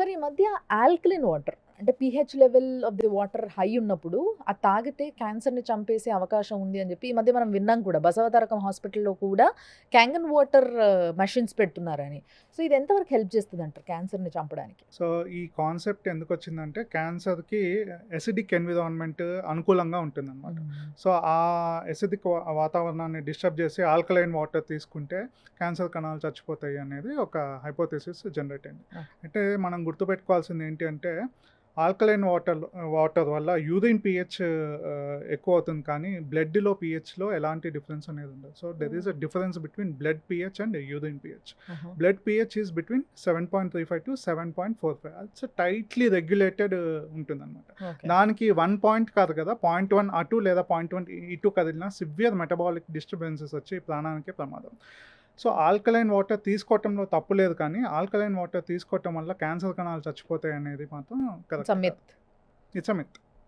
Sir ఈ మధ్య alkaline water అంటే pH level of the water high ఉన్నప్పుడు అది తాగితే క్యాన్సర్ని చంపేసే అవకాశం ఉంది అని చెప్పి ఈ మధ్య మనం విన్నాం కూడా. బసవతారకం హాస్పిటల్లో కూడా క్యాంగన్ వాటర్ మెషిన్స్ పెడుతున్నారని. సో ఇది ఎంతవరకు హెల్ప్ చేస్తుంది అంటారు క్యాన్సర్ని చంపడానికి? సో ఈ కాన్సెప్ట్ ఎందుకు వచ్చిందంటే క్యాన్సర్కి ఎసిడిక్ ఎన్విరాన్మెంట్ అనుకూలంగా ఉంటుందన్నమాట. సో ఆ ఎసిడిక్ వాతావరణాన్ని డిస్టర్బ్ చేసి ఆల్కలైన్ వాటర్ తీసుకుంటే క్యాన్సర్ కణాలు చచ్చిపోతాయి అనేది ఒక హైపోథెసిస్ జనరేట్ అయింది. అంటే మనం గుర్తుపెట్టుకోవాల్సింది ఏంటి అంటే ఆల్కలైన్ వాటర్ వల్ల యూరిన్ pH ఎక్కువ అవుతుంది, కానీ బ్లడ్లో pHలో ఎలాంటి డిఫరెన్స్ అనేది ఉండదు. So there is a difference between blood pH and urine pH. Blood pH is between 7.35 to 7.45. It's tightly regulated ఉంటుందన్నమాట. దానికి 1 పాయింట్ కాదు కదా, 0.1 అటు లేదా 0.1 ఇటు కదిలినా సివియర్ మెటబాలిక్ డిస్టర్బెన్సెస్ వచ్చి ప్రాణానికే ప్రమాదం. సో ఆల్కలైన్ వాటర్ తీసుకోవటంలో తప్పు లేదు, కానీ ఆల్కలైన్ వాటర్ తీసుకోవటం వల్ల క్యాన్సర్ కణాలు చచ్చిపోతాయి అనేది మాత్రం correct. It's a myth. It's a myth.